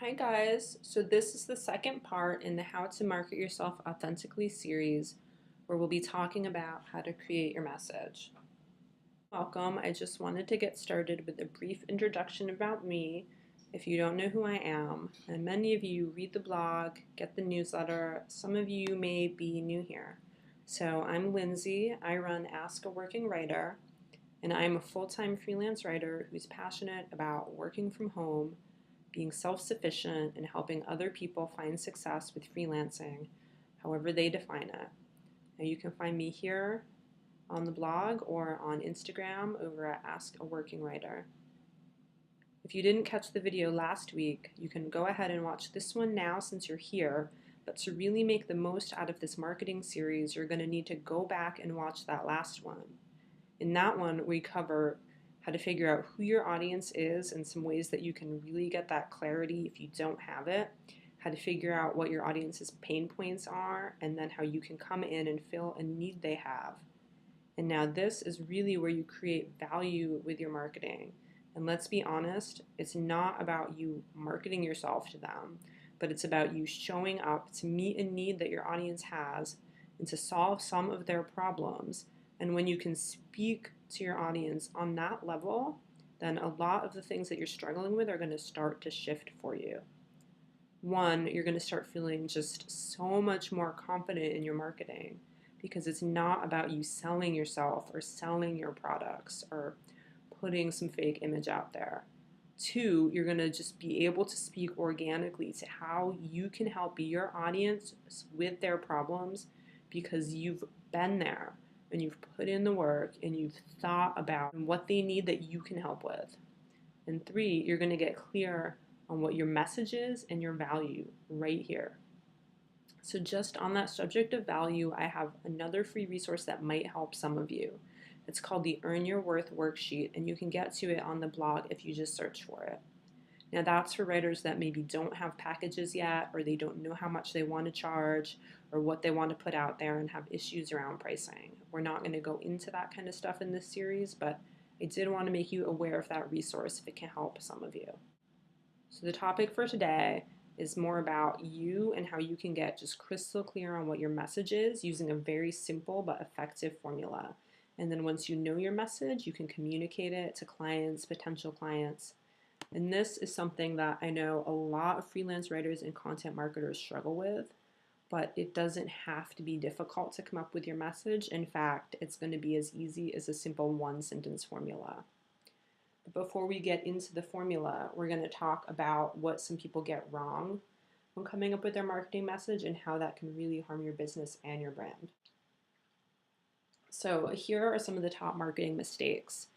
Hi guys, so this is the second part in the How to Market Yourself Authentically series where we'll be talking about how to create your message. Welcome, I just wanted to get started with a brief introduction about me if you don't know who I am, and many of you read the blog, get the newsletter, some of you may be new here. So I'm Lindsay, I run Ask a Working Writer, and I'm a full-time freelance writer who's passionate about working from home, being self-sufficient, and helping other people find success with freelancing, however they define it. Now you can find me here on the blog or on Instagram over at Ask a Working Writer. If you didn't catch the video last week, you can go ahead and watch this one now since you're here, but to really make the most out of this marketing series, you're going to need to go back and watch that last one. In that one, we cover how to figure out who your audience is and some ways that you can really get that clarity if you don't have it, how to figure out what your audience's pain points are, and then how you can come in and fill a need they have. And now this is really where you create value with your marketing. And let's be honest, it's not about you marketing yourself to them, but it's about you showing up to meet a need that your audience has and to solve some of their problems. And when you can speak to your audience on that level, then a lot of the things that you're struggling with are going to start to shift for you. One, you're going to start feeling just so much more confident in your marketing because it's not about you selling yourself or selling your products or putting some fake image out there. Two, you're going to just be able to speak organically to how you can help your audience with their problems because you've been there and you've put in the work and you've thought about what they need that you can help with. And three, you're going to get clear on what your message is and your value right here. So just on that subject of value, I have another free resource that might help some of you. It's called the Earn Your Worth worksheet, and you can get to it on the blog if you just search for it. Now that's for writers that maybe don't have packages yet, or they don't know how much they want to charge, or what they want to put out there and have issues around pricing. We're not going to go into that kind of stuff in this series, but I did want to make you aware of that resource if it can help some of you. So the topic for today is more about you and how you can get just crystal clear on what your message is using a very simple but effective formula. And then once you know your message, you can communicate it to clients, potential clients. And this is something that I know a lot of freelance writers and content marketers struggle with, but it doesn't have to be difficult to come up with your message. In fact, it's going to be as easy as a simple one-sentence formula. But before we get into the formula, we're going to talk about what some people get wrong when coming up with their marketing message and how that can really harm your business and your brand. So here are some of the top marketing mistakes.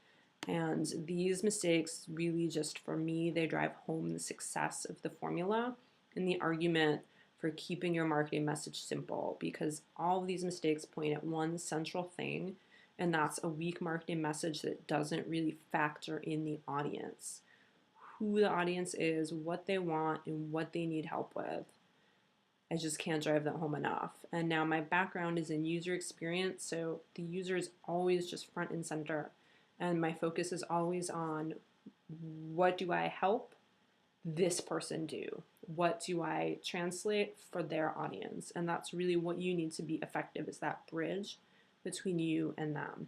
And these mistakes really just, for me, they drive home the success of the formula and the argument for keeping your marketing message simple, because all of these mistakes point at one central thing, and that's a weak marketing message that doesn't really factor in the audience, who the audience is, what they want, and what they need help with. I just can't drive that home enough. And now my background is in user experience, so the user is always just front and center. And my focus is always on what do I help this person do? What do I translate for their audience? And that's really what you need to be effective, is that bridge between you and them.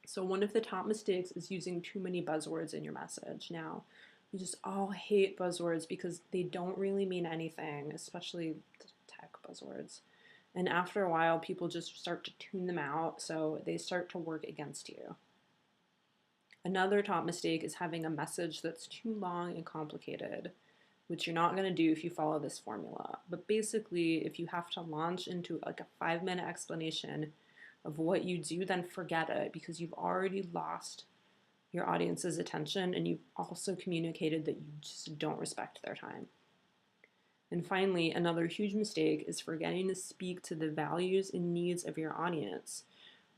So one of the top mistakes is using too many buzzwords in your message. Now, we just all hate buzzwords because they don't really mean anything, especially the tech buzzwords. And after a while, people just start to tune them out, so they start to work against you. Another top mistake is having a message that's too long and complicated, which you're not going to do if you follow this formula. But basically, if you have to launch into like a 5-minute explanation of what you do, then forget it, because you've already lost your audience's attention and you've also communicated that you just don't respect their time. And finally, another huge mistake is forgetting to speak to the values and needs of your audience,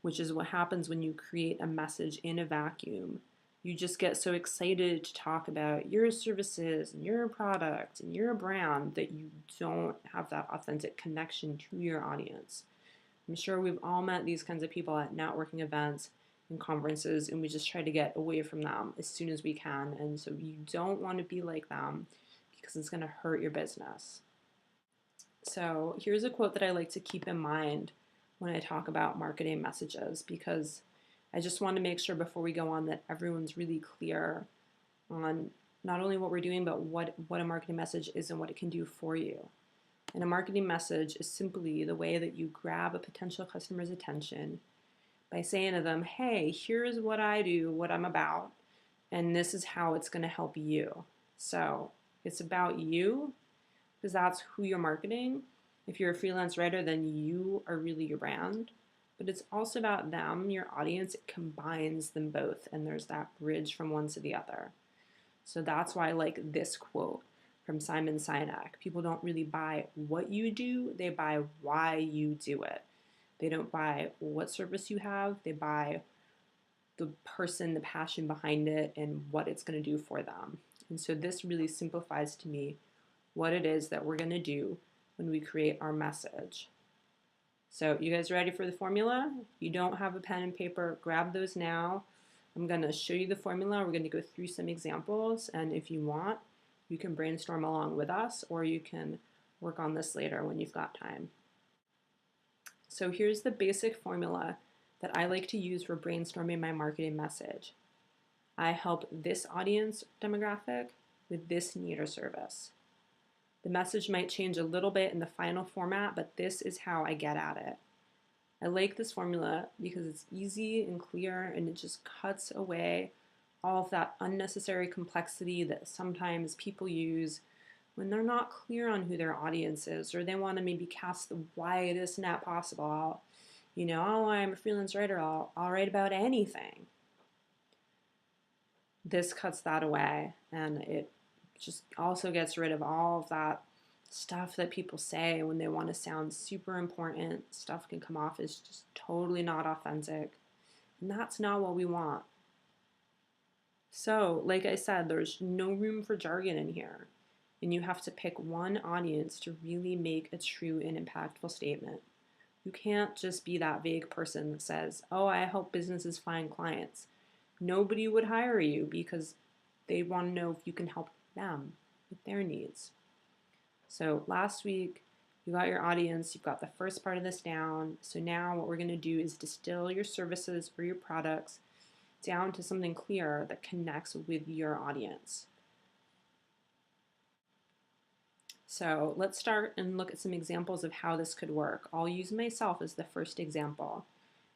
which is what happens when you create a message in a vacuum. You just get so excited to talk about your services and your product and your brand that you don't have that authentic connection to your audience. I'm sure we've all met these kinds of people at networking events and conferences, and we just try to get away from them as soon as we can. And so you don't want to be like them, because it's going to hurt your business. So here's a quote that I like to keep in mind when I talk about marketing messages, because I just want to make sure before we go on that everyone's really clear on not only what we're doing, but what a marketing message is and what it can do for you. And a marketing message is simply the way that you grab a potential customer's attention by saying to them, hey, here's what I do, what I'm about, and this is how it's going to help you. So it's about you, because that's who you're marketing. If you're a freelance writer, then you are really your brand. But it's also about them, your audience. It combines them both, and there's that bridge from one to the other. So that's why I like this quote from Simon Sinek. People don't really buy what you do, they buy why you do it. They don't buy what service you have, they buy the person, the passion behind it, and what it's going to do for them. And so this really simplifies to me what it is that we're going to do when we create our message. So you guys ready for the formula? If you don't have a pen and paper, grab those now. I'm going to show you the formula. We're going to go through some examples, and if you want, you can brainstorm along with us, or you can work on this later when you've got time. So here's the basic formula that I like to use for brainstorming my marketing message. I help this audience demographic with this need or service. The message might change a little bit in the final format, but this is how I get at it. I like this formula because it's easy and clear, and it just cuts away all of that unnecessary complexity that sometimes people use when they're not clear on who their audience is, or they want to maybe cast the widest net possible. Oh, I'm a freelance writer, I'll write about anything. This cuts that away, and it just also gets rid of all of that stuff that people say when they want to sound super important. Stuff can come off as just totally not authentic, and that's not what we want. So, like I said, there's no room for jargon in here, and you have to pick one audience to really make a true and impactful statement. You can't just be that vague person that says, oh, I help businesses find clients. Nobody would hire you because they want to know if you can help them with their needs. So last week, you got your audience, you've got the first part of this down. So now what we're going to do is distill your services or your products down to something clear that connects with your audience. So let's start and look at some examples of how this could work. I'll use myself as the first example.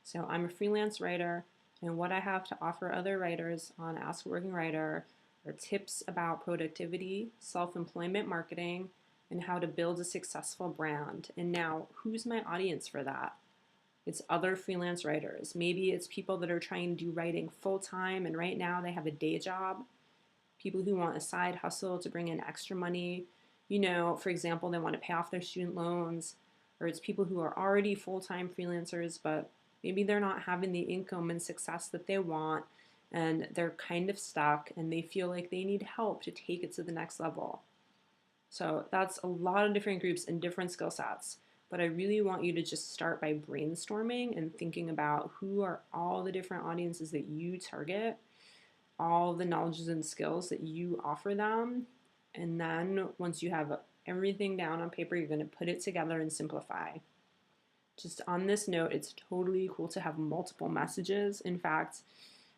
So I'm a freelance writer, and what I have to offer other writers on Ask a Working Writer are tips about productivity, self-employment marketing, and how to build a successful brand. And now, who's my audience for that? It's other freelance writers. Maybe it's people that are trying to do writing full-time, and right now they have a day job. People who want a side hustle to bring in extra money. For example, they want to pay off their student loans. Or it's people who are already full-time freelancers, but maybe they're not having the income and success that they want, and they're kind of stuck, and they feel like they need help to take it to the next level. So that's a lot of different groups and different skill sets. But I really want you to just start by brainstorming and thinking about who are all the different audiences that you target, all the knowledges and skills that you offer them. And then once you have everything down on paper, you're going to put it together and simplify. Just on this note, it's totally cool to have multiple messages. In fact,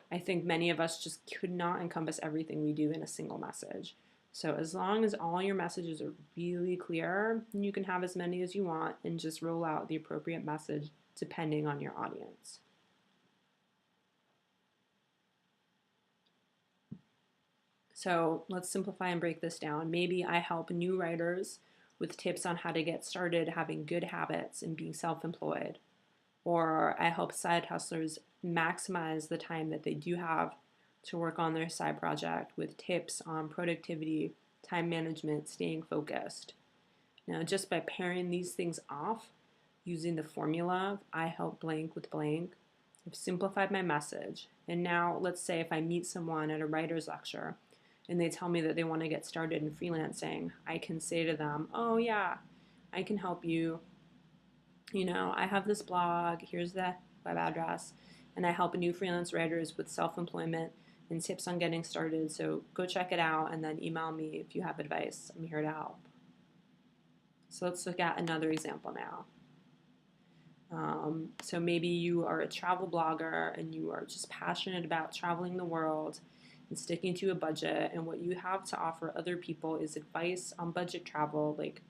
I think many of us just could not encompass everything we do in a single message. So as long as all your messages are really clear, you can have as many as you want and just roll out the appropriate message depending on your audience. So let's simplify and break this down. Maybe I help new writers with tips on how to get started having good habits and being self-employed. Or I help side hustlers maximize the time that they do have to work on their side project with tips on productivity, time management, staying focused. Now, just by pairing these things off using the formula, I help blank with blank, I've simplified my message. And now let's say if I meet someone at a writer's lecture and they tell me that they want to get started in freelancing, I can say to them, oh yeah, I can help you. I have this blog, here's the web address, and I help new freelance writers with self-employment and tips on getting started. So go check it out and then email me if you have advice. I'm here to help. So let's look at another example now. So maybe you are a travel blogger and you are just passionate about traveling the world and sticking to a budget. And what you have to offer other people is advice on budget travel, like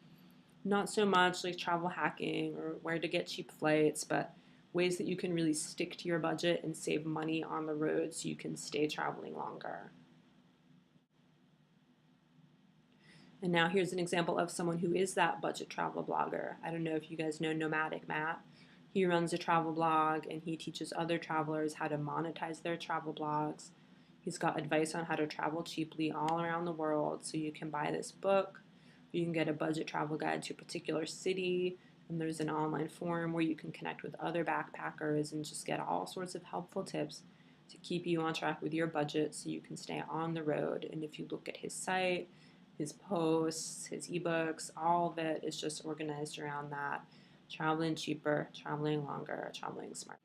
not so much like travel hacking or where to get cheap flights, but ways that you can really stick to your budget and save money on the road so you can stay traveling longer. And now here's an example of someone who is that budget travel blogger. I don't know if you guys know Nomadic Matt. He runs a travel blog and he teaches other travelers how to monetize their travel blogs. He's got advice on how to travel cheaply all around the world. So you can buy this book, you can get a budget travel guide to a particular city, and there's an online forum where you can connect with other backpackers and just get all sorts of helpful tips to keep you on track with your budget so you can stay on the road. And if you look at his site, his posts, his ebooks, all of it is just organized around that. Traveling cheaper, traveling longer, traveling smart.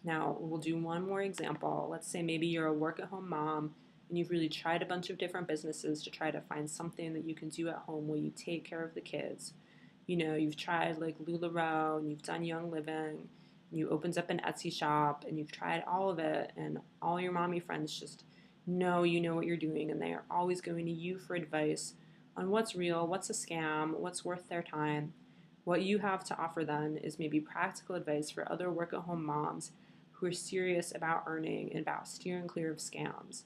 Now, we'll do one more example. Let's say maybe you're a work-at-home mom and you've really tried a bunch of different businesses to try to find something that you can do at home while you take care of the kids. You know, you've tried like LuLaRoe and you've done Young Living, and you opened up an Etsy shop and you've tried all of it, and all your mommy friends just know you know what you're doing and they are always going to you for advice on what's real, what's a scam, what's worth their time. What you have to offer then is maybe practical advice for other work-at-home moms who are serious about earning and about steering clear of scams.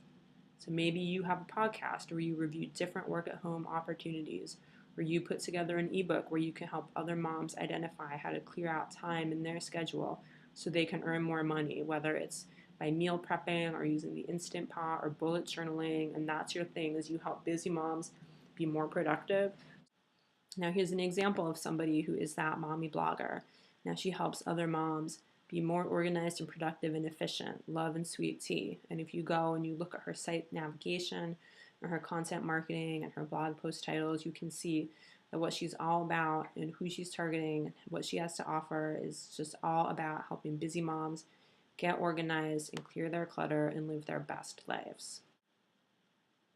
So maybe you have a podcast where you review different work-at-home opportunities, or you put together an ebook where you can help other moms identify how to clear out time in their schedule so they can earn more money, whether it's by meal prepping or using the Instant Pot or bullet journaling, and that's your thing, is you help busy moms be more productive. Now here's an example of somebody who is that mommy blogger. Now she helps other moms be more organized and productive and efficient. Love and Sweet Tea. And if you go and you look at her site navigation or her content marketing and her blog post titles, you can see that what she's all about and who she's targeting, what she has to offer is just all about helping busy moms get organized and clear their clutter and live their best lives.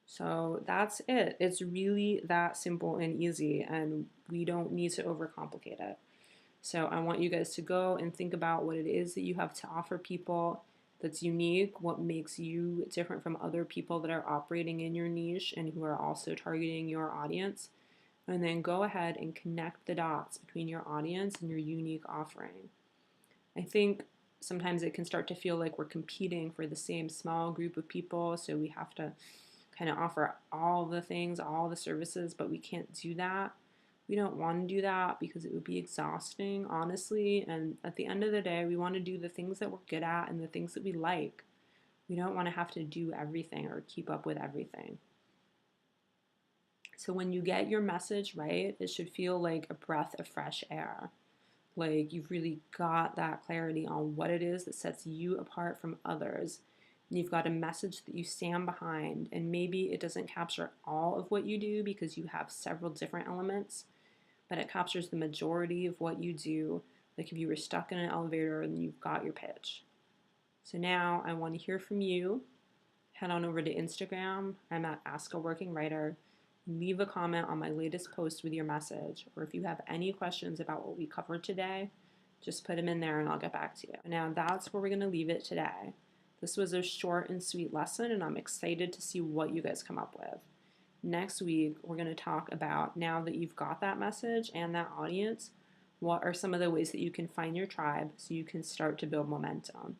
So that's it. It's really that simple and easy, and we don't need to overcomplicate it. So I want you guys to go and think about what it is that you have to offer people that's unique, what makes you different from other people that are operating in your niche and who are also targeting your audience. And then go ahead and connect the dots between your audience and your unique offering. I think sometimes it can start to feel like we're competing for the same small group of people, so we have to kind of offer all the things, all the services, but we can't do that. We don't want to do that because it would be exhausting, honestly. And at the end of the day, we want to do the things that we're good at and the things that we like. We don't want to have to do everything or keep up with everything. So when you get your message right, it should feel like a breath of fresh air. Like you've really got that clarity on what it is that sets you apart from others. And you've got a message that you stand behind, and maybe it doesn't capture all of what you do because you have several different elements, but it captures the majority of what you do, like if you were stuck in an elevator and you've got your pitch. So now I want to hear from you. Head on over to Instagram. I'm at Ask a Working Writer. Leave a comment on my latest post with your message, or if you have any questions about what we covered today, just put them in there and I'll get back to you. Now that's where we're going to leave it today. This was a short and sweet lesson, and I'm excited to see what you guys come up with. Next week, we're going to talk about, now that you've got that message and that audience, what are some of the ways that you can find your tribe so you can start to build momentum.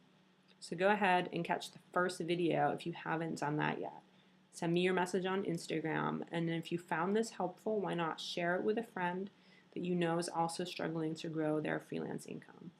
So go ahead and catch the first video if you haven't done that yet. Send me your message on Instagram, and then if you found this helpful, why not share it with a friend that you know is also struggling to grow their freelance income.